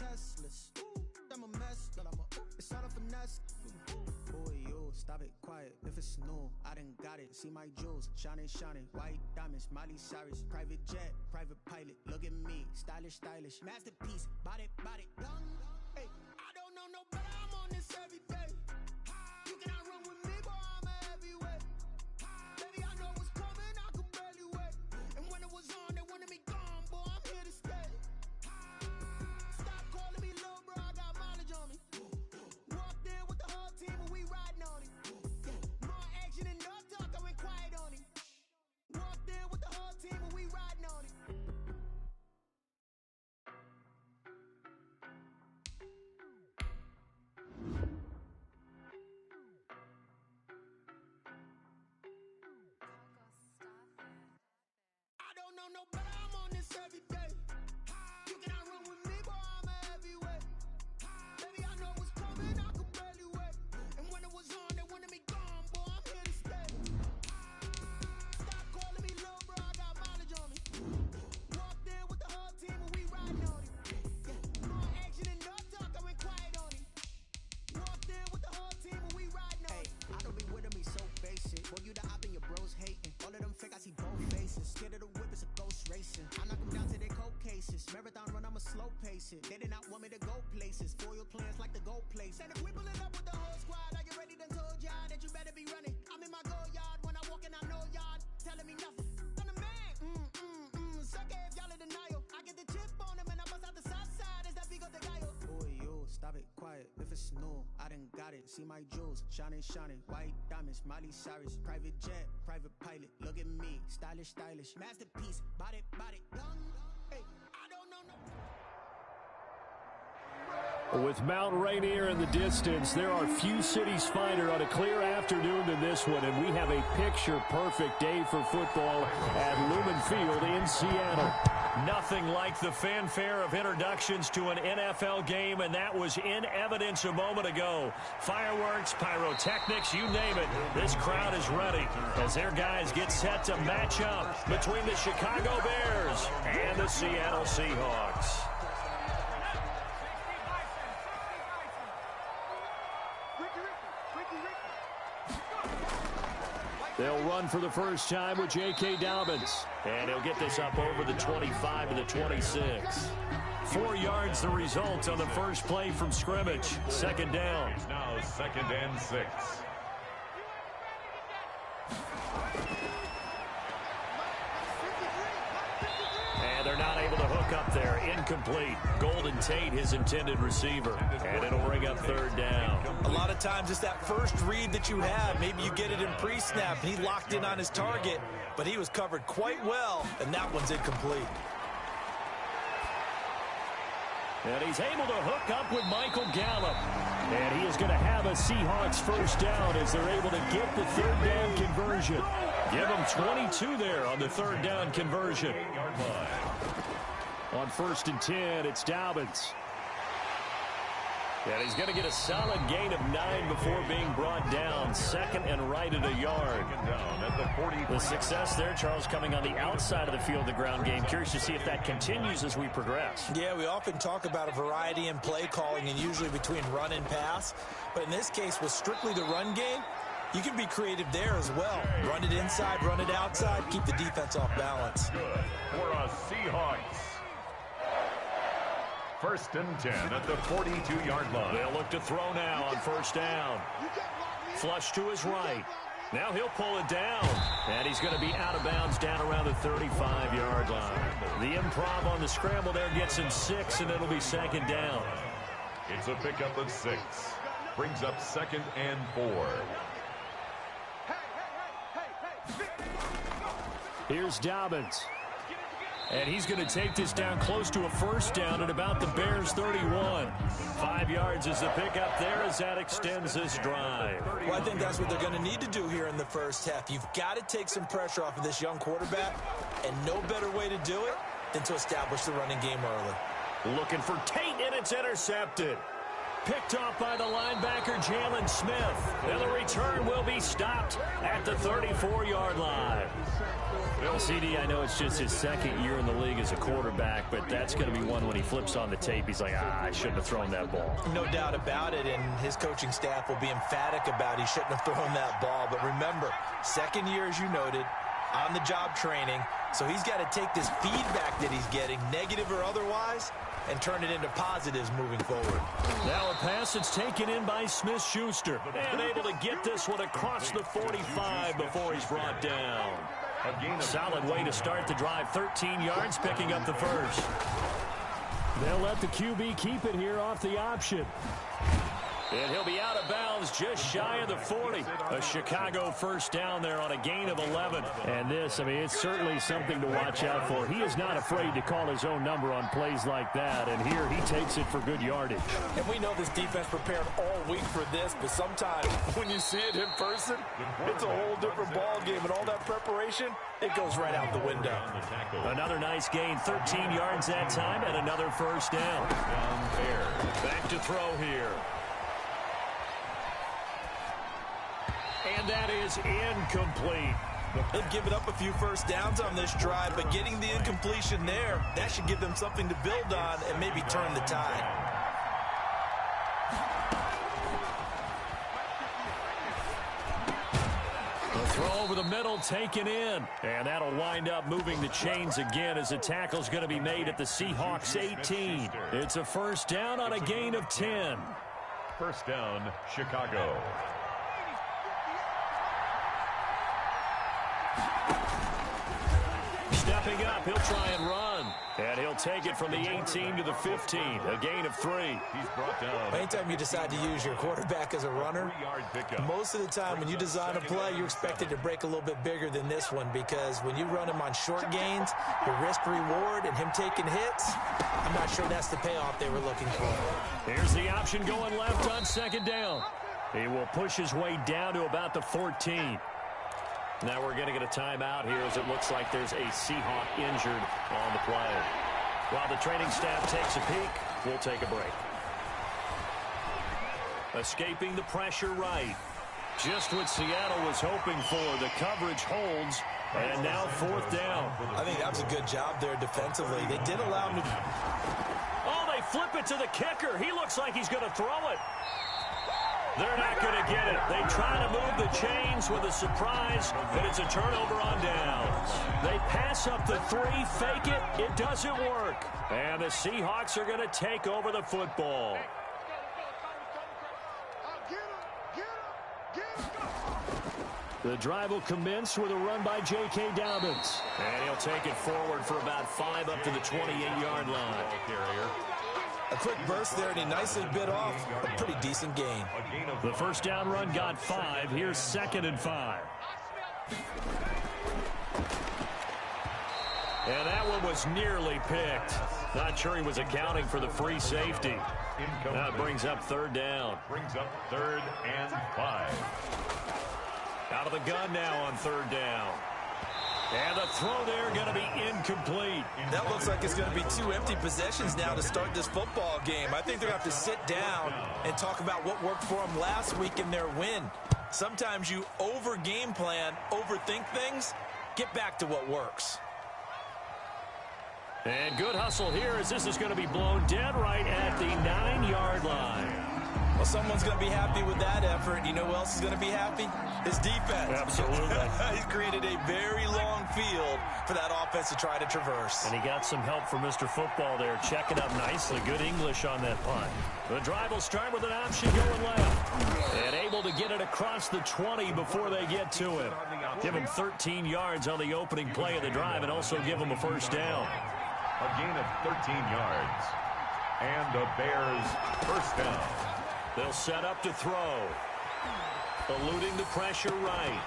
Teslas. I'm a mess, but it's all a finesse. Boy, you stop it quiet. If it's new, I done got it. See my jewels, shining, shining. White diamonds, Miley Cyrus. Private jet, private pilot. Look at me, stylish, stylish. Masterpiece, body, young. Hey, I don't know no better. I'm on this every day. You cannot run with me, boy. I'm a heavyweight. Baby, I know what's coming. I can barely wait. And when it was on, they wanted me gone, boy. I'm here to stay. Stop calling me little bro. I got mileage on me. Walked in with the whole team and we riding on it. More action and no talk. I went quiet on it. Walked in with the whole team and we riding on it. I don't know no better. I'm on this every day. You cannot run with me, boy. I'm a heavyweight. Baby, I know what's coming. I can barely wait. And when it was on, they wanted me gone, boy. I'm here to stay. Stop calling me little bro. I got mileage on me. Walked in with the whole team and we riding on it. More action and no talk. I went quiet on it. Walked in with the whole team and we riding on it. I don't be with me so basic. Boy, you the op and your bros hating. All of them fake, I see both faces. Scared of the whip, it's a ghost racing. I knock them down to their cold cases. Marathon run, I'ma slow pace it. They did not want me to go places. Foil plans like the gold place. And if we pulling up with the whole squad, are you ready? Done told y'all that you better be running. I'm in my go yard. When I walk in, I know y'all telling me nothing. I'm the man. Suck it if y'all in denial. I get the chip on them and I bust out the south side. Is that Vigo de Gallo? Boy, you stop it quiet. If it's new, I done got it. See my jewels, shining, shining. White diamonds, Miley Cyrus. Private jet, private pilot. Look at me, stylish, stylish. Masterpiece, body, young. Hey, I don't know no. With Mount Rainier in the distance, there are few cities finer on a clear afternoon than this one, and we have a picture-perfect day for football at Lumen Field in Seattle. Nothing like the fanfare of introductions to an NFL game, and that was in evidence a moment ago. Fireworks, pyrotechnics, you name it. This crowd is ready as their guys get set to match up between the Chicago Bears and the Seattle Seahawks. They'll run for the first time with J.K. Dobbins. And he'll get this up over the 25 to the 26. 4 yards the result on the first play from scrimmage. Second down. It's now 2nd and 6. And they're not able to hook up there. Incomplete. Golden Tate, his intended receiver. And it'll bring up 3rd down. A lot of times it's that first read that you have. Maybe you get it in pre-snap, and he locked in on his target, but he was covered quite well, and that one's incomplete. And he's able to hook up with Michael Gallup. And he is going to have a Seahawks first down as they're able to get the 3rd down conversion. Give him 22 there on the 3rd down conversion. On 1st and 10, it's Dobbins. And he's going to get a solid gain of 9 before being brought down. 2nd and right at a yard. The success there, Charles, coming on the outside of the field, the ground game. Curious to see if that continues as we progress. Yeah, we often talk about a variety in play calling and usually between run and pass. But in this case, with strictly the run game, you can be creative there as well. Run it inside, run it outside, keep the defense off balance. Good for a Seahawks. 1st and 10 at the 42-yard line. They'll look to throw now on 1st down. Flush to his right. Now he'll pull it down. And he's going to be out of bounds down around the 35-yard line. The improv on the scramble there gets him 6, and it'll be 2nd down. It's a pickup of 6. Brings up 2nd and 4. Here's Dobbins. And he's going to take this down close to a first down at about the Bears' 31. 5 yards is the pickup there as that extends this drive. Well, I think that's what they're going to need to do here in the first half. You've got to take some pressure off of this young quarterback, and no better way to do it than to establish the running game early. Looking for Tate, and it's intercepted. Picked off by the linebacker, Jalen Smith. And the return will be stopped at the 34-yard line. Well, CD, I know it's just his second year in the league as a quarterback, but that's going to be one when he flips on the tape. He's like, I shouldn't have thrown that ball. No doubt about it, and his coaching staff will be emphatic about he shouldn't have thrown that ball. But remember, second year, as you noted, on-the-job training, so he's got to take this feedback that he's getting, negative or otherwise, and turn it into positives moving forward. Now a pass that's taken in by Smith-Schuster, and able to get this one across the 45 before he's brought down. Solid way to start the drive. 13 yards, picking up the first. They'll let the QB keep it here off the option. And he'll be out of bounds just shy of the 40. A Chicago first down there on a gain of 11. And this, I mean, it's certainly something to watch out for. He is not afraid to call his own number on plays like that. And here he takes it for good yardage. And we know this defense prepared all week for this, but sometimes when you see it in person, it's a whole different ball game. And all that preparation, it goes right out the window. Another nice gain, 13 yards that time, and another first down. Back to throw here. And that is incomplete. They've given up a few first downs on this drive, but getting the incompletion there, that should give them something to build on and maybe turn the tide. The throw over the middle taken in. And that'll wind up moving the chains again as the tackle's going to be made at the Seahawks 18. It's a first down on a gain of 10. First down, Chicago. Stepping up, he'll try and run. And he'll take it from the 18 to the 15. A gain of 3. He's brought down. Anytime you decide to use your quarterback as a runner, most of the time when you design a play, you're expected to break a little bit bigger than this one, because when you run him on short gains, the risk-reward and him taking hits, I'm not sure that's the payoff they were looking for. Here's the option going left on second down. He will push his way down to about the 14. Now we're going to get a timeout here as it looks like there's a Seahawk injured on the play. While the training staff takes a peek, we'll take a break. Escaping the pressure right. Just what Seattle was hoping for. The coverage holds, and now fourth down. I think that was a good job there defensively. They did allow him to... Oh, they flip it to the kicker. He looks like he's going to throw it. They're not going to get it. They try to move the chains with a surprise, but it's a turnover on downs. They pass up the 3, fake it. It doesn't work. And the Seahawks are going to take over the football. The drive will commence with a run by J.K. Dobbins. And he'll take it forward for about 5 up to the 28-yard line. A quick burst there, and he nicely bit off a pretty decent gain. The first down run got 5. Here's 2nd and 5. And that one was nearly picked. Not sure he was accounting for the free safety. That brings up third down. Brings up 3rd and 5. Out of the gun now on third down. And the throw there going to be incomplete. That looks like it's going to be 2 empty possessions now to start this football game. I think they're going to have to sit down and talk about what worked for them last week in their win. Sometimes you over-game plan, overthink things, get back to what works. And good hustle here as this is going to be blown dead right at the 9-yard line. Well, someone's going to be happy with that effort. You know who else is going to be happy? His defense. Absolutely. He's created a very long field for that offense to try to traverse. And he got some help from Mr. Football there, checking up nicely. Good English on that punt. The drive will start with an option going left. And able to get it across the 20 before they get to him. Give him 13 yards on the opening play of the drive and also give him a first down. A gain of 13 yards. And the Bears first down. They'll set up to throw. Eluding the pressure right.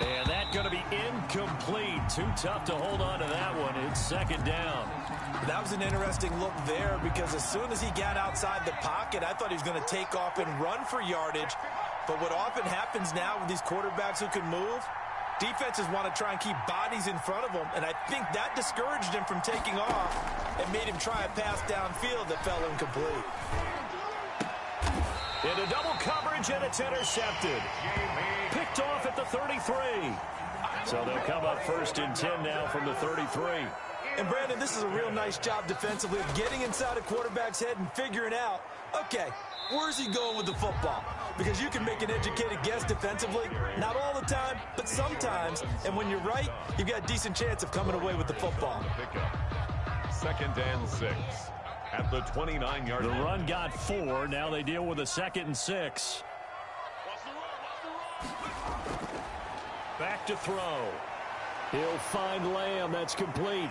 And that's going to be incomplete. Too tough to hold on to that one. It's second down. That was an interesting look there, because as soon as he got outside the pocket, I thought he was going to take off and run for yardage. But what often happens now with these quarterbacks who can move, defenses want to try and keep bodies in front of them, and I think that discouraged him from taking off and made him try a pass downfield that fell incomplete. Into double coverage, and it's intercepted. Picked off at the 33. So they'll come up 1st and 10 now from the 33. And, Brandon, this is a real nice job defensively of getting inside a quarterback's head and figuring out, okay, where's he going with the football? Because you can make an educated guess defensively, not all the time, but sometimes. And when you're right, you've got a decent chance of coming away with the football. 2nd and 6 at the 29-yard line. The run got 4. Now they deal with a 2nd and 6. Back to throw. He'll find Lamb. That's complete.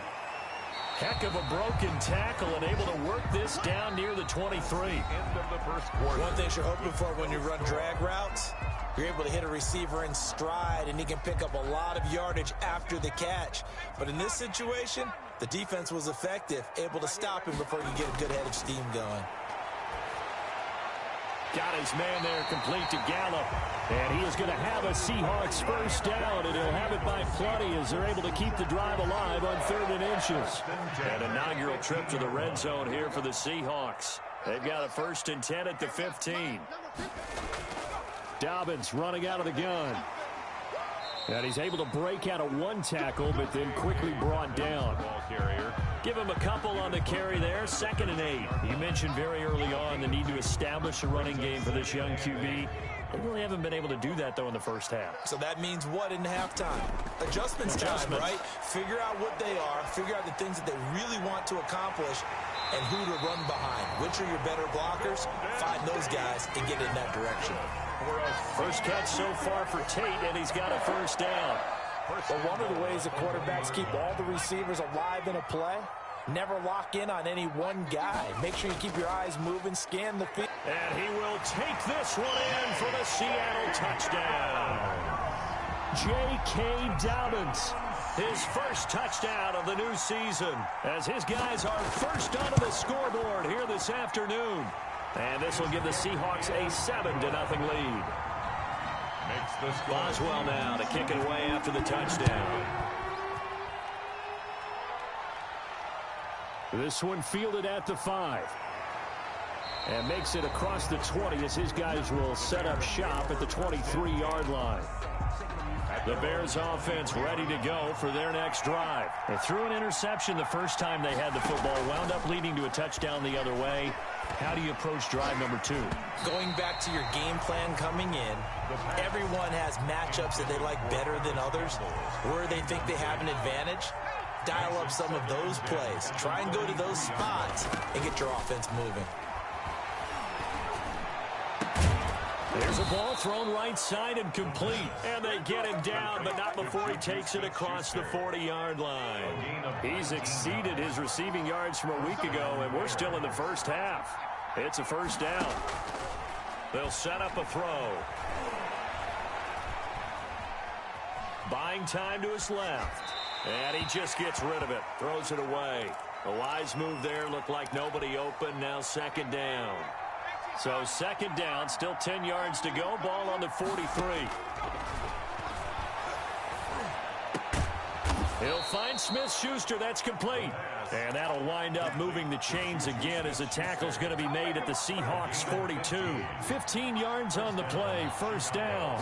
Heck of a broken tackle and able to work this down near the 23. End of the first quarter. One thing you're hoping for when you run drag routes, you're able to hit a receiver in stride, and he can pick up a lot of yardage after the catch. But in this situation, the defense was effective, able to stop him before you get a good head of steam going. Got his man there, complete to Gallup. And he is going to have a Seahawks first down, and he'll have it by plenty as they're able to keep the drive alive on 3rd and inches. An inaugural trip to the red zone here for the Seahawks. They've got a 1st and 10 at the 15. Dobbins running out of the gun. And he's able to break out of one tackle, but then quickly brought down. Ball carrier. Give him a couple on the carry there. 2nd and 8. You mentioned very early on the need to establish a running game for this young QB. They really haven't been able to do that, though, in the first half. So that means what in halftime? Adjustments time, right? Figure out what they are, figure out the things that they really want to accomplish, and who to run behind. Which are your better blockers? Find those guys and get in that direction. First catch so far for Tate, and he's got a first down. But one of the ways the quarterbacks keep all the receivers alive in a play, never lock in on any one guy. Make sure you keep your eyes moving, scan the field. And he will take this one in for the Seattle touchdown. J.K. Dobbins, his first touchdown of the new season, as his guys are first onto the scoreboard here this afternoon. And this will give the Seahawks a 7-0 lead. Makes the score. Boswell now to kick it away after the touchdown. This one fielded at the 5. And makes it across the 20 as his guys will set up shop at the 23-yard line. The Bears offense ready to go for their next drive. They threw an interception the first time they had the football, wound up leading to a touchdown the other way. How do you approach drive number 2? Going back to your game plan coming in, everyone has matchups that they like better than others, where they think they have an advantage. Dial up some of those plays. Try and go to those spots and get your offense moving. There's a ball thrown right side and complete. And they get him down, but not before he takes it across the 40-yard line. He's exceeded his receiving yards from a week ago, and we're still in the first half. It's a first down. They'll set up a throw. Buying time to his left. And he just gets rid of it. Throws it away. A wise move there. Looked like nobody open. Now 2nd down. So 2nd down, still 10 yards to go. Ball on the 43. He'll find Smith-Schuster. That's complete. And that'll wind up moving the chains again as the tackle's going to be made at the Seahawks 42. 15 yards on the play. First down.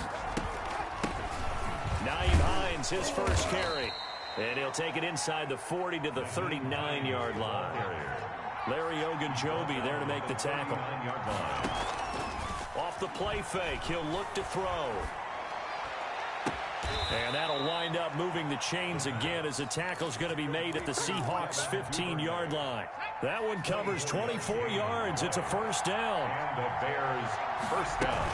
Nyheim Hines, his first carry. And he'll take it inside the 40 to the 39-yard line. Larry Ogunjobi there to make the tackle. Off the play fake, he'll look to throw. And that'll wind up moving the chains again as the tackle's going to be made at the Seahawks 15-yard line. That one covers 24 yards. It's a first down. And the Bears first down.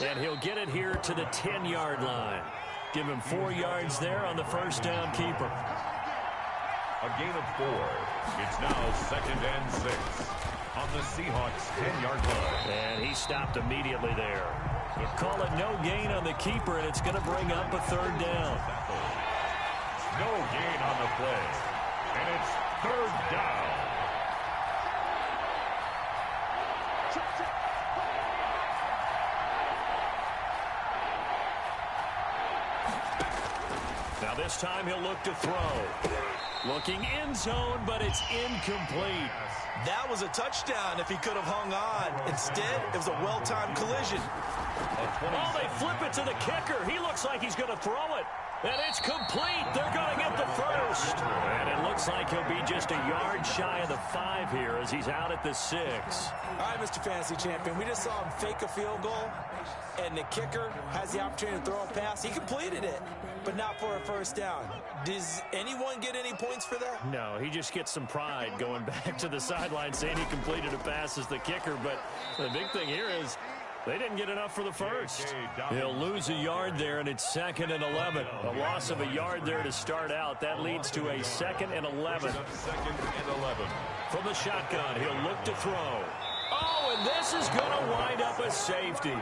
And he'll get it here to the 10-yard line. Give him 4 yards there on the first down keeper. A gain of 4. It's now 2nd and 6 on the Seahawks 10-yard line. And he stopped immediately there. Call it no gain on the keeper, and it's going to bring up a 3rd down. No gain on the play. And it's 3rd down. Now this time he'll look to throw. Looking end zone, but it's incomplete. That was a touchdown if he could have hung on. Instead, it was a well-timed collision. Oh, they flip it to the kicker. He looks like he's going to throw it. And it's complete. They're going to get the first. And it looks like he'll be just a yard shy of the 5 here as he's out at the 6. All right, Mr. Fantasy Champion, we just saw him fake a field goal, and the kicker has the opportunity to throw a pass. He completed it, but not for a first down. Does anyone get any points for that? No, he just gets some pride going back to the sideline saying he completed a pass as the kicker. But the big thing here is they didn't get enough for the first. He'll lose a yard there, and it's 2nd and 11. A loss of a yard there to start out. That leads to a 2nd and 11. 2nd and 11. From the shotgun, he'll look to throw. Oh, and this is going to wind up a safety.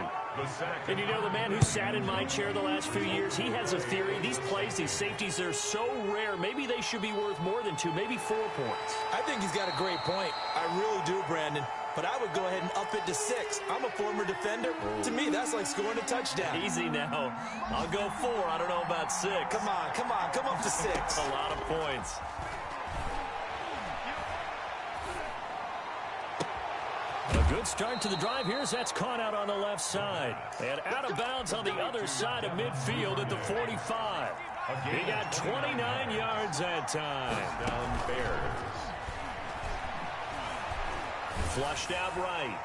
And you know, the man who sat in my chair the last few years, he has a theory. These plays, these safeties, they're so rare. Maybe they should be worth more than 2, maybe 4 points. I think he's got a great point. I really do, Brandon. But I would go ahead and up it to 6. I'm a former defender. To me, that's like scoring a touchdown. Easy now. I'll go 4. I don't know about 6. Come on. Come up to 6. A lot of points. A good start to the drive here as that's caught out on the left side. And out of bounds on the other side of midfield at the 45. He got 29 yards that time. Down Bears. Flushed out right.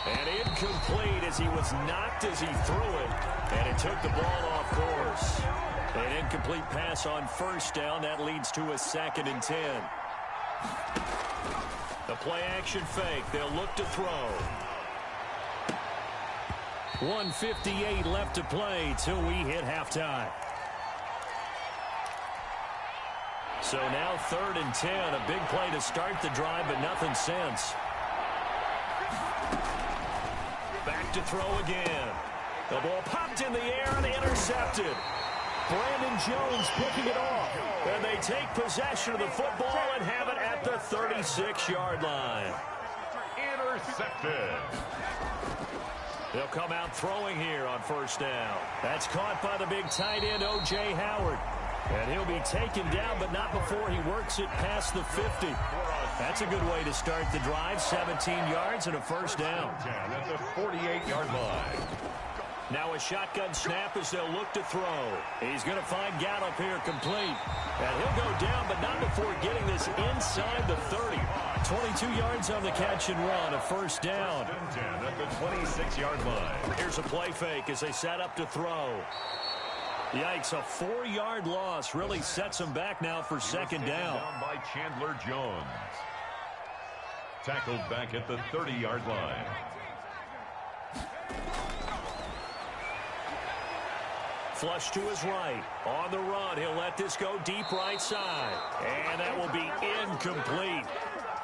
And incomplete as he was knocked as he threw it. And it took the ball off course. An incomplete pass on first down. That leads to a 2nd and 10. The play action fake. They'll look to throw. 1:58 left to play till we hit halftime. So now 3rd and 10. A big play to start the drive, but nothing since. Back to throw again. The ball popped in the air and intercepted. Brandon Jones picking it off. And they take possession of the football and have it at the 36-yard line. Intercepted. They'll come out throwing here on first down. That's caught by the big tight end, O.J. Howard. And he'll be taken down, but not before he works it past the 50. That's a good way to start the drive. 17 yards and a first down. At the 48-yard line. Now a shotgun snap as they'll look to throw. He's going to find Gallup here complete. And he'll go down, but not before getting this inside the 30. 22 yards on the catch and run, a first down. At the 26-yard line. Here's a play fake as they set up to throw. Yikes, a 4-yard loss really sets them back now for 2nd down. By Chandler Jones. Tackled back at the 30-yard line. Flush to his right. On the run, he'll let this go deep right side. And that will be incomplete.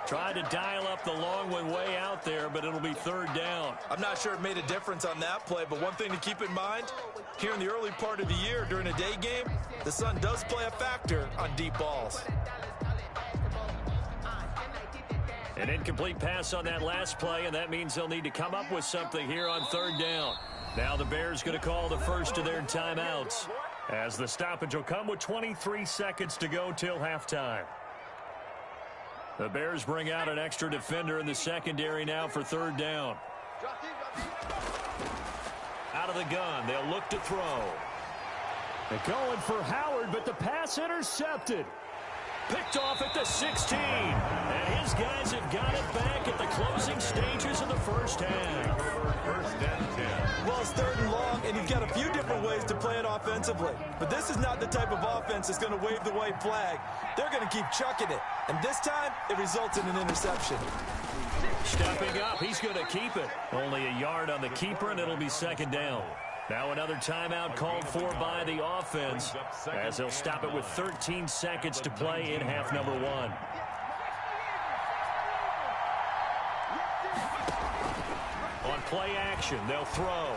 Tried to dial up the long one way out there, but it'll be 3rd down. I'm not sure it made a difference on that play, but one thing to keep in mind, here in the early part of the year during a day game, the sun does play a factor on deep balls. An incomplete pass on that last play, and that means they'll need to come up with something here on 3rd down. Now the Bears going to call the first of their timeouts, as the stoppage will come with 23 seconds to go till halftime. The Bears bring out an extra defender in the secondary now for 3rd down. Out of the gun, they'll look to throw. They're going for Howard, but the pass intercepted. Picked off at the 16. And his guys have got it back at the closing stages of the first half. 1st and 10. Well, it's 3rd and long, and you've got a few different ways to play it offensively. But this is not the type of offense that's going to wave the white flag. They're going to keep chucking it. And this time, it results in an interception. Stepping up, he's going to keep it. Only a yard on the keeper, and it'll be 2nd down. Now another timeout called for by the offense, as they'll stop it with 13 seconds to play in half number 1. On play action, they'll throw.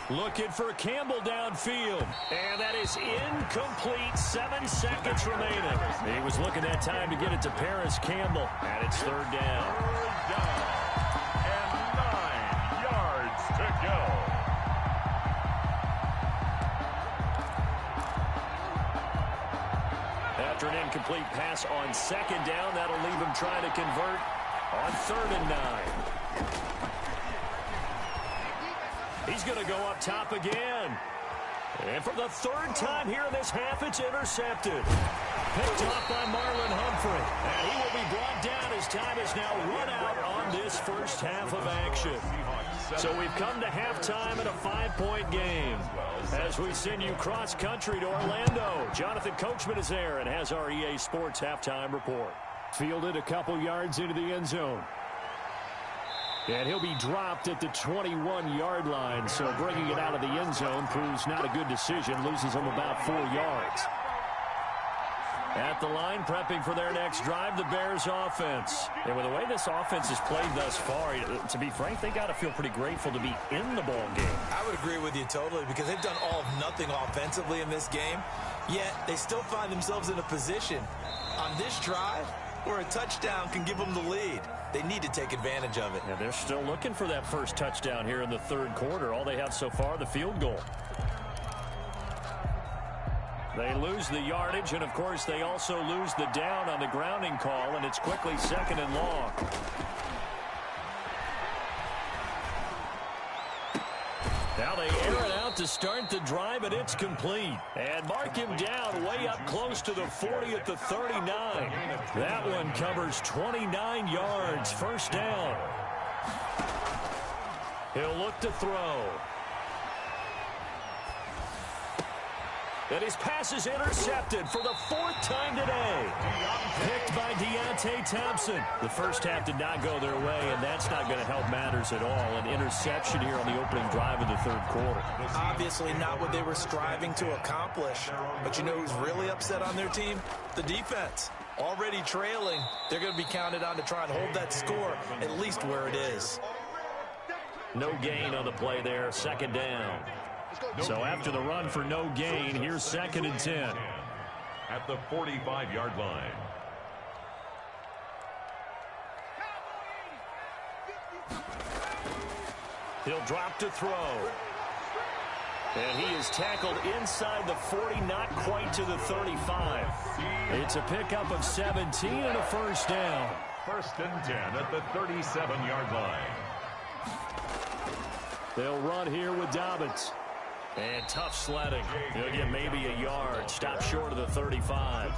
Looking for Campbell downfield. And that is incomplete. 7 seconds remaining. He was looking that time to get it to Paris Campbell. And it's 3rd down. 3rd down. And 9 yards to go. After an incomplete pass on second down. That'll leave him trying to convert on 3rd and 9. He's going to go up top again. And for the 3rd time here in this half, it's intercepted. Picked off by Marlon Humphrey. And he will be brought down as time is now run out on this first half of action. So we've come to halftime in a 5-point game. As we send you cross-country to Orlando, Jonathan Coachman is there and has our EA Sports halftime report. Fielded a couple yards into the end zone. And he'll be dropped at the 21-yard line, so bringing it out of the end zone proves not a good decision, loses him about 4 yards. At the line, prepping for their next drive, the Bears offense. And with the way this offense has played thus far, to be frank, they got to feel pretty grateful to be in the ball game. I would agree with you totally because they've done all of nothing offensively in this game, yet they still find themselves in a position on this drive where a touchdown can give them the lead. They need to take advantage of it. Yeah, they're still looking for that first touchdown here in the 3rd quarter. All they have so far, the field goal. They lose the yardage, and, of course, they also lose the down on the grounding call, and it's quickly 2nd and long. Now they air it out to start the drive, and it's complete. And mark him down way up close to the 40 at the 39. That one covers 29 yards, 1st down. He'll look to throw. And his pass is intercepted for the 4th time today. Picked by Deontay Thompson. The first half did not go their way, and that's not going to help matters at all. An interception here on the opening drive of the 3rd quarter. Obviously not what they were striving to accomplish. But you know who's really upset on their team? The defense. Already trailing. They're going to be counted on to try and hold that score at least where it is. No gain on the play there. 2nd down. So after the run for no gain, here's 2nd and 10. At the 45-yard line. He'll drop to throw. And he is tackled inside the 40, not quite to the 35. It's a pickup of 17 and a 1st down. 1st and 10 at the 37-yard line. They'll run here with Dobbins. And tough sledding. He'll get maybe a yard. Stop short of the 35.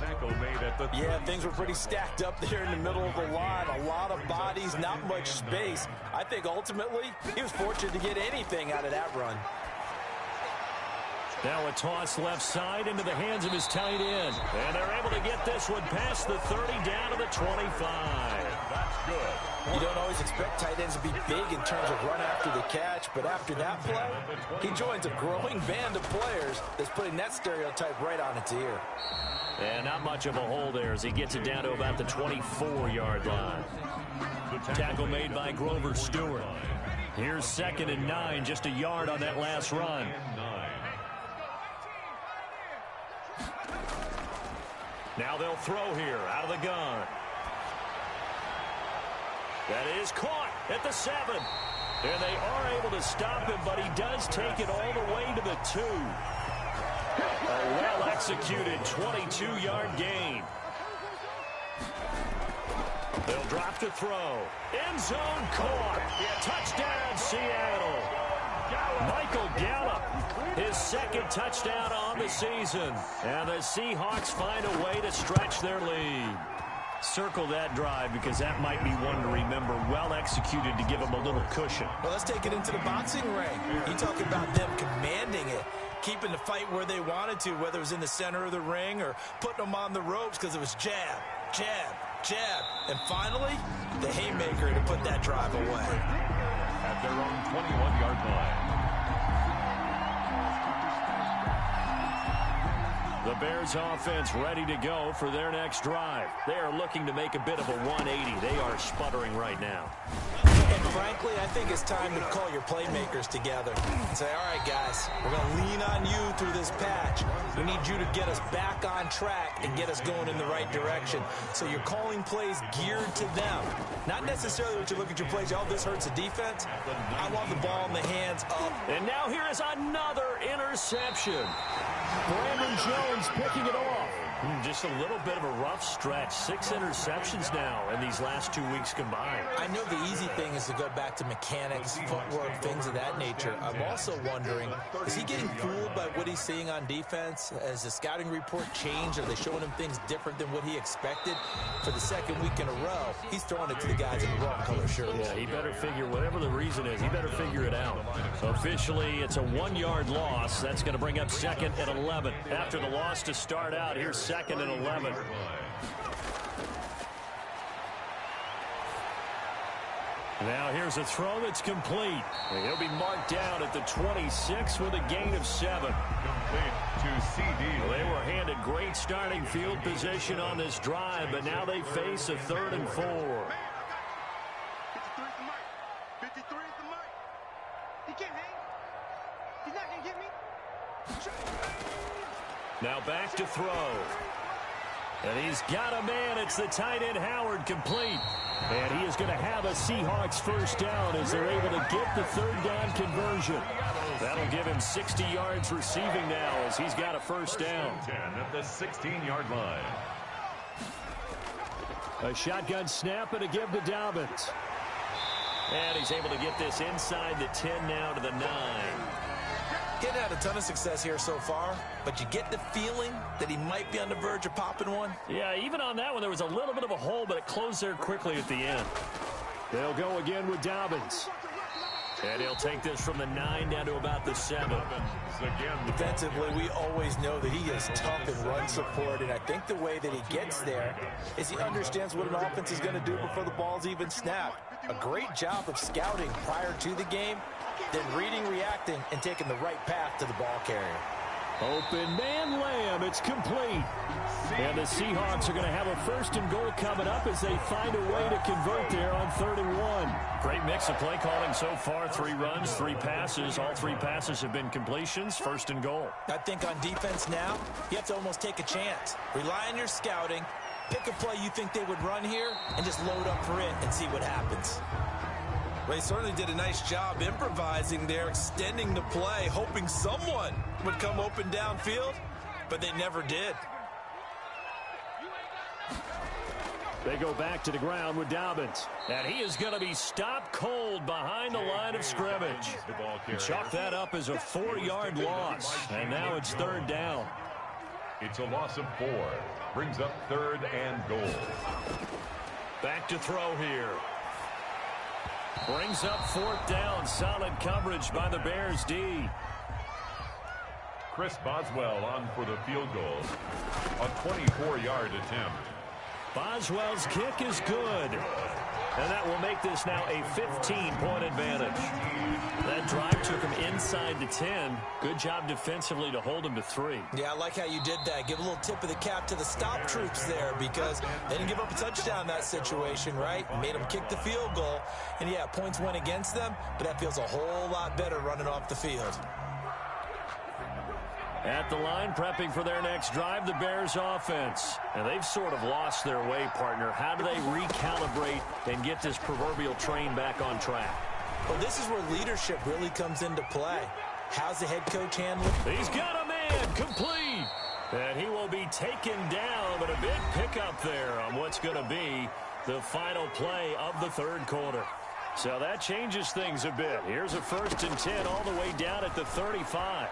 Yeah, things were pretty stacked up there in the middle of the line. A lot of bodies, not much space. I think ultimately he was fortunate to get anything out of that run. Now a toss left side into the hands of his tight end. And they're able to get this one past the 30 down to the 25. That's good. You don't always expect tight ends to be big in terms of run after the catch, but after that play, he joins a growing band of players that's putting that stereotype right on its ear. And not much of a hole there as he gets it down to about the 24-yard line. Tackle made by Grover Stewart. Here's 2nd and 9, just a yard on that last run. Now they'll throw here out of the gun. That is caught at the 7. And they are able to stop him, but he does take it all the way to the 2. A well-executed 22-yard gain. They'll drop to throw. End zone caught. Touchdown, Seattle. Michael Gallup, his 2nd touchdown on the season. And the Seahawks find a way to stretch their lead. Circle that drive because that might be one to remember. Well executed to give them a little cushion. Well, let's take it into the boxing ring. You talk about them commanding it, keeping the fight where they wanted to, whether it was in the center of the ring or putting them on the ropes because it was jab, jab, jab. And finally, the haymaker to put that drive away. At their own 21-yard line. The Bears offense ready to go for their next drive. They are looking to make a bit of a 180. They are sputtering right now. And frankly, I think it's time to call your playmakers together and say, all right, guys, we're going to lean on you through this patch. We need you to get us back on track and get us going in the right direction. So you're calling plays geared to them. Not necessarily what you look at your plays, oh, this hurts the defense. I want the ball in the hands of. And now here is another interception. Brandon Jones picking it off. Just a little bit of a rough stretch. 6 interceptions now in these last 2 weeks combined. I know the easy thing is to go back to mechanics, footwork, things of that nature. I'm also wondering, is he getting fooled by what he's seeing on defense? Has the scouting report changed? Are they showing him things different than what he expected? For the second week in a row, he's throwing it to the guys in the wrong color shirts. Yeah, he better figure, whatever the reason is, he better figure it out. Officially, it's a 1-yard loss. That's going to bring up 2nd and 11. After the loss to start out, here's 2nd and 11. Now here's a throw that's complete. He'll be marked down at the 26 with a gain of 7. Complete to CD. They were handed great starting field position on this drive, but now they face a 3rd and 4. 53 is the mic. He can't hang. He's not going to get me. Now back to throw. And he's got a man. It's the tight end Howard, complete. And he is going to have a Seahawks first down as they're able to get the 3rd down conversion. That'll give him 60 yards receiving now as he's got a first down. 10 at the 16-yard line. A shotgun snap and a give to Dobbins. And he's able to get this inside the 10 now to the 9. Getting had a ton of success here so far, but you get the feeling that he might be on the verge of popping one. Yeah, even on that one, there was a little bit of a hole, but it closed there quickly at the end. They'll go again with Dobbins. And he'll take this from the 9 down to about the 7. Defensively, we always know that he is tough in run support, and I think the way that he gets there is he understands what an offense is going to do before the ball's even snapped. A great job of scouting prior to the game, then reading, reacting, and taking the right path to the ball carrier. Open man Lamb, it's complete. And the Seahawks are going to have a 1st and goal coming up as they find a way to convert there on 3rd and 1. Great mix of play calling so far. 3 runs, 3 passes. All 3 passes have been completions. 1st and goal. I think on defense now, you have to almost take a chance. Rely on your scouting. Pick a play you think they would run here and just load up for it and see what happens. Well, he certainly did a nice job improvising there, extending the play, hoping someone would come open downfield, but they never did. They go back to the ground with Dobbins. And he is going to be stopped cold behind the line of scrimmage. Chalk that up as a 4-yard loss. And now it's 3rd down. It's a loss of 4. Brings up 3rd and goal. Back to throw here. Brings up 4th down. Solid coverage by the Bears D. Chris Boswell on for the field goal. A 24-yard attempt. Boswell's kick is good. And that will make this now a 15-point advantage. That drive took him inside the 10. Good job defensively to hold him to 3. Yeah, I like how you did that. Give a little tip of the cap to the stop troops there because they didn't give up a touchdown in that situation, right? Made them kick the field goal. And, yeah, points went against them, but that feels a whole lot better running off the field. At the line, prepping for their next drive, the Bears offense. And they've sort of lost their way, partner. How do they recalibrate and get this proverbial train back on track? Well, this is where leadership really comes into play. How's the head coach handling? He's got a man, complete. And he will be taken down, but a big pickup there on what's going to be the final play of the 3rd quarter. So that changes things a bit. Here's a 1st and 10 all the way down at the 35.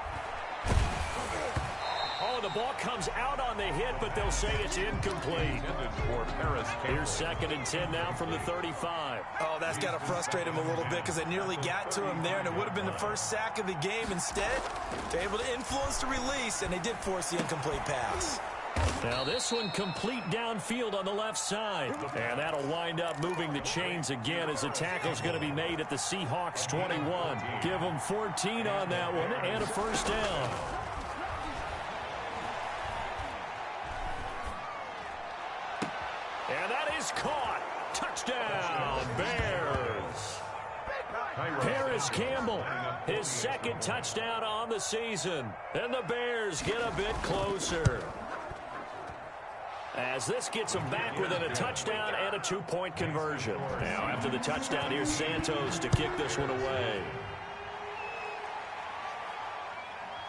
Oh, the ball comes out on the hit, but they'll say it's incomplete. Here's 2nd and 10 now from the 35. Oh, that's got to frustrate him a little bit because they nearly got to him there, and it would have been the first sack of the game. Instead, they're able to influence the release, and they did force the incomplete pass. Now this one complete downfield on the left side. And that'll wind up moving the chains again as the tackle's going to be made at the Seahawks 21. Give them 14 on that one and a first down. And that is caught. Touchdown, Bears. Paris Campbell, his 2nd touchdown on the season. And the Bears get a bit closer. As this gets them back within a touchdown and a 2-point conversion. Now after the touchdown, here's Santos to kick this one away.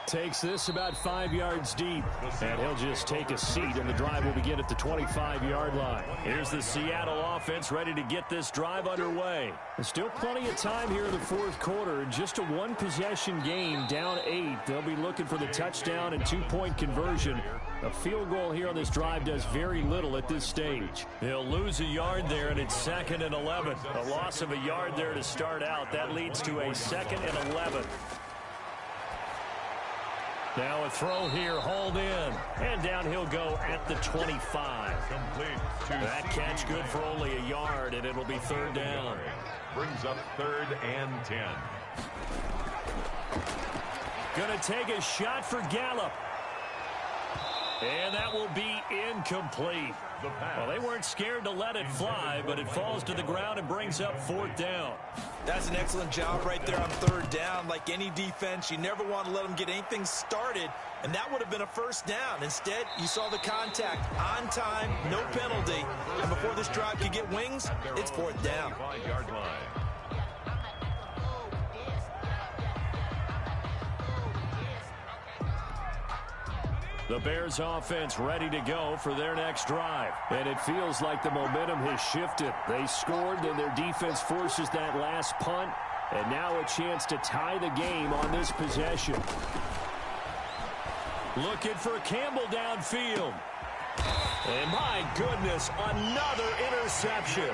Takes this about 5 yards deep, and he'll just take a seat, and the drive will begin at the 25-yard line. Here's the Seattle offense ready to get this drive underway. There's still plenty of time here in the fourth quarter. Just a one-possession game, down 8. They'll be looking for the touchdown and two-point conversion. A field goal here on this drive does very little at this stage. They'll lose a yard there, and it's 2nd and 11. A loss of a yard there to start out. That leads to a 2nd and 11. Now a throw here, hauled in, and down he'll go at the 25. That catch good for only a yard, and it'll be 3rd down. Brings up 3rd and 10. Gonna take a shot for Gallup. And that will be incomplete. Well, they weren't scared to let it fly, but it falls to the ground and brings up 4th down. That's an excellent job right there on 3rd down. Like any defense, you never want to let them get anything started, and that would have been a 1st down. Instead, you saw the contact on time, no penalty, and before this drive could get wings, it's 4th down. 5-yard line. The Bears offense ready to go for their next drive. And it feels like the momentum has shifted. They scored, then their defense forces that last punt. And now a chance to tie the game on this possession. Looking for Campbell downfield. And my goodness, another interception.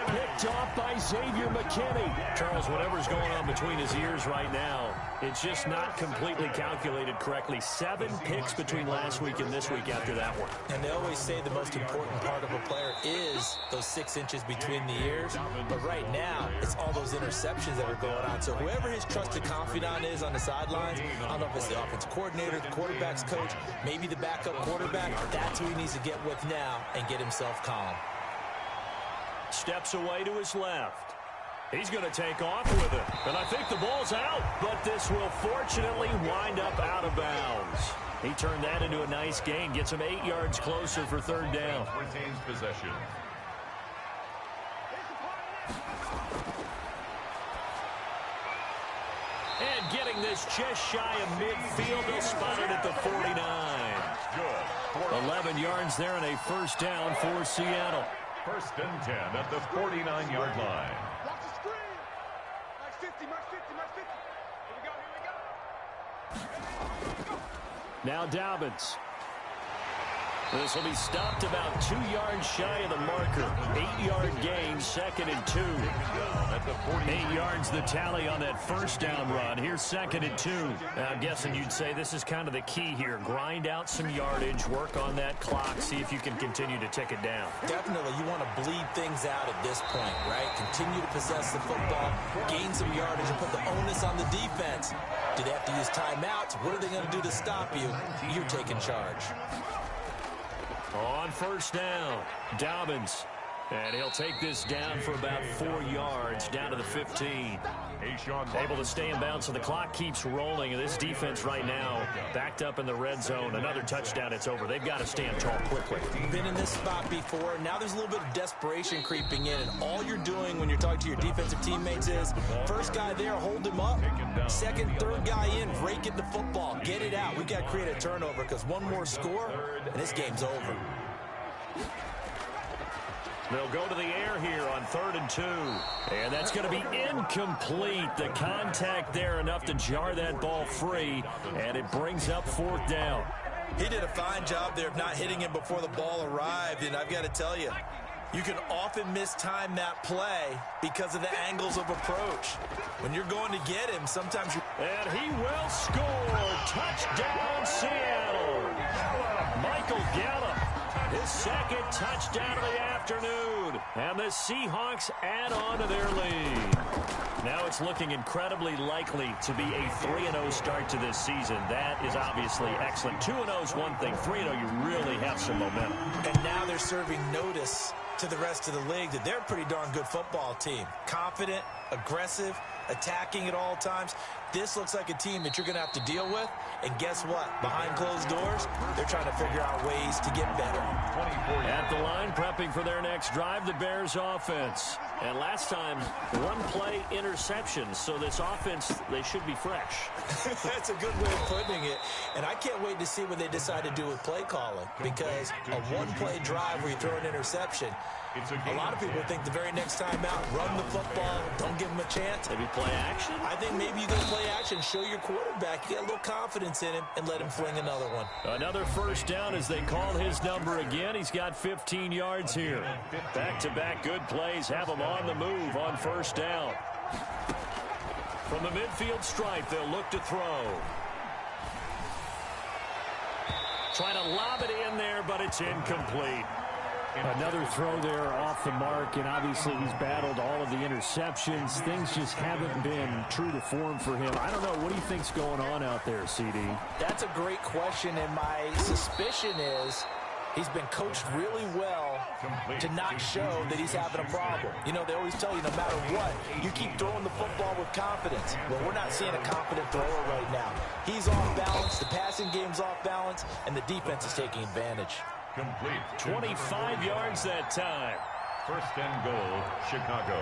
Picked off by Xavier McKinney. Charles, whatever's going on between his ears right now, it's just not completely calculated correctly. 7 picks between last week and this week after that one. And they always say the most important part of a player is those 6 inches between the ears. But right now, it's all those interceptions that are going on. So whoever his trusted confidant is on the sidelines, I don't know if it's the offensive coordinator, the quarterback's coach, maybe the backup quarterback, that's who he needs to get with now and get himself calm. Steps away to his left. He's going to take off with it. And I think the ball's out, but this will fortunately wind up out of bounds. He turned that into a nice gain, gets him 8 yards closer for 3rd down. Retains possession. And getting this just shy of midfield, they'll spot it at the 49. Good. 11 yards there and a 1st down for Seattle. 1st and 10 at the 49-yard line. Watch the screen. Max 50, Max 50, Max 50. Here we go. Now Dobbins. This will be stopped about 2 yards shy of the marker. 8-yard gain, 2nd and 2. At the 40. 8 yards the tally on that 1st down run. Here's 2nd and 2. I'm guessing you'd say this is kind of the key here. Grind out some yardage, work on that clock, see if you can continue to tick it down. Definitely, you want to bleed things out at this point, right? Continue to possess the football, gain some yardage, and put the onus on the defense. Do they have to use timeouts? What are they going to do to stop you? You're taking charge. On 1st down, Dobbins. And he'll take this down for about 4 yards, down to the 15. Able to stay in bounds, so the clock keeps rolling. And this defense right now backed up in the red zone. Another touchdown, it's over. They've got to stand tall quickly. Been in this spot before. Now there's a little bit of desperation creeping in. And all you're doing when you're talking to your defensive teammates is, first guy there, hold him up. Second, third guy in, rake it the football. Get it out. We've got to create a turnover because one more score, and this game's over. They'll go to the air here on 3rd and 2. And that's going to be incomplete. The contact there enough to jar that ball free. And it brings up 4th down. He did a fine job there of not hitting him before the ball arrived. And I've got to tell you, you can often mistime that play because of the angles of approach. When you're going to get him, sometimes you... And he will score. Touchdown, Seattle. Michael Gallup. His 2nd touchdown of the afternoon. And the Seahawks add on to their lead. Now it's looking incredibly likely to be a 3-0 start to this season. That is obviously excellent. 2-0 is one thing. 3-0, you really have some momentum. And now they're serving notice to the rest of the league that they're a pretty darn good football team. Confident, aggressive, attacking at all times. This looks like a team that you're going to have to deal with. And guess what? Behind closed doors, they're trying to figure out ways to get better. At the line, prepping for their next drive, the Bears offense. And last time, one play interception. So this offense, they should be fresh. That's a good way of putting it. And I can't wait to see what they decide to do with play calling. Because a one-play drive where you throw an interception, a lot of people think the very next time out, run the football, don't give them a chance. Maybe play action? I think maybe you go play action, show your quarterback, you get a little confidence in him, and let him fling another one. Another first down as they call his number again. He's got 15 yards here. Back-to-back good plays have him on the move on first down. From the midfield stripe, they'll look to throw. Trying to lob it in there, but it's incomplete. Another throw there off the mark, and obviously he's battled all of the interceptions. Things just haven't been true to form for him. I don't know. What do you think's going on out there, CD? That's a great question, and my suspicion is he's been coached really well to not show that he's having a problem. You know, they always tell you no matter what, you keep throwing the football with confidence. Well, we're not seeing a confident thrower right now. He's off balance, the passing game's off balance, and the defense is taking advantage. Complete. 25 yards that time. First and goal, Chicago.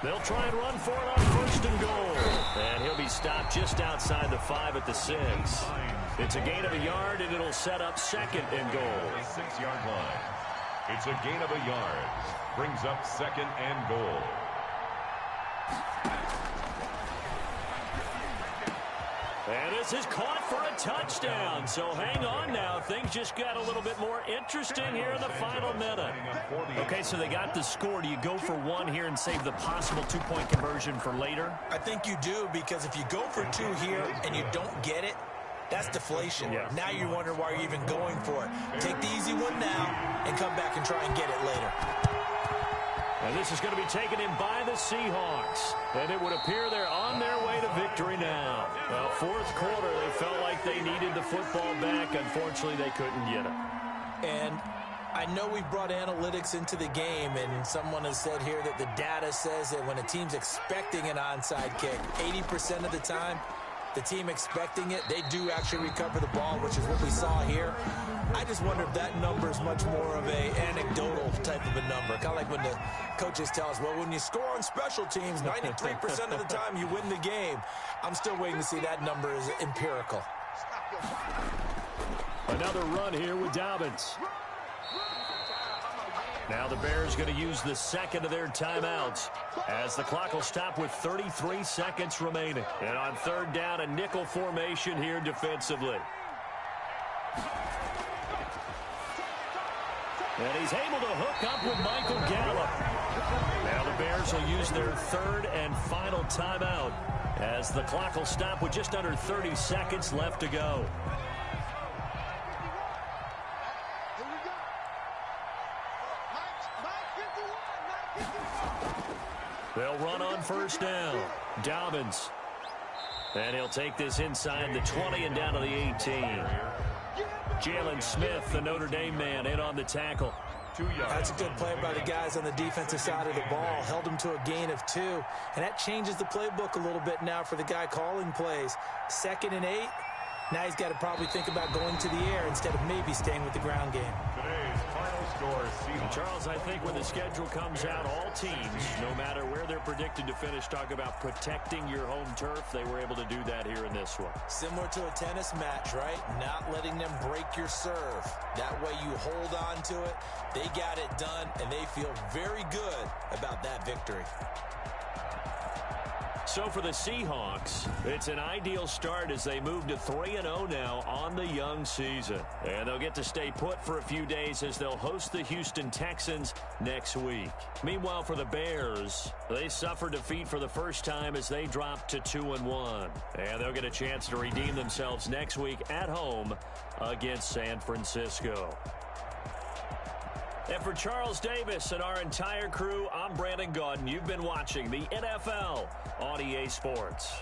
They'll try and run for it on first and goal. And he'll be stopped just outside the 5 at the 6. It's a gain of a yard, and it'll set up second and goal. The 6-yard line. It's a gain of a yard. Brings up second and goal. And this is caught for a touchdown. So hang on now. Things just got a little bit more interesting here in the final minute. Okay, so they got the score. Do you go for one here and save the possible two-point conversion for later? I think you do, because if you go for 2 here and you don't get it, that's deflation. Yeah. Now you wonder why you're even going for it. Take the easy one now and come back and try and get it later. And this is going to be taken in by the Seahawks. And it would appear they're on their way to victory now. Well, fourth quarter, they felt like they needed the football back. Unfortunately, they couldn't get it. And I know we've brought analytics into the game, and someone has said here that the data says that when a team's expecting an onside kick, 80% of the time, the team expecting it, they do actually recover the ball, which is what we saw here. I just wonder if that number is much more of a anecdotal type of a number. Kind of like when the coaches tell us, well, when you score on special teams, 93% of the time you win the game. I'm still waiting to see that number is empirical. Another run here with Dobbins. Now the Bears going to use the second of their timeouts as the clock will stop with 33 seconds remaining. And on third down, a nickel formation here defensively. And he's able to hook up with Michael Gallup. Now the Bears will use their third and final timeout as the clock will stop with just under 30 seconds left to go. They'll run on first down. Dobbins. And he'll take this inside the 20 and down to the 18. Jalen Smith, the Notre Dame man, in on the tackle. 2 yards. That's a good play by the guys on the defensive side of the ball. Held him to a gain of 2. And that changes the playbook a little bit now for the guy calling plays. 2nd and 8. Now he's got to probably think about going to the air instead of maybe staying with the ground game. Today's final score, Seahawks. Charles, I think when the schedule comes out, all teams, no matter where they're predicted to finish, talk about protecting your home turf. They were able to do that here in this one. Similar to a tennis match, right? Not letting them break your serve. That way you hold on to it. They got it done, and they feel very good about that victory. So for the Seahawks, it's an ideal start as they move to 3-0 now on the young season. And they'll get to stay put for a few days as they'll host the Houston Texans next week. Meanwhile, for the Bears, they suffer defeat for the first time as they drop to 2-1. And they'll get a chance to redeem themselves next week at home against San Francisco. And for Charles Davis and our entire crew, I'm Brandon Gaudin. You've been watching the NFL on EA Sports.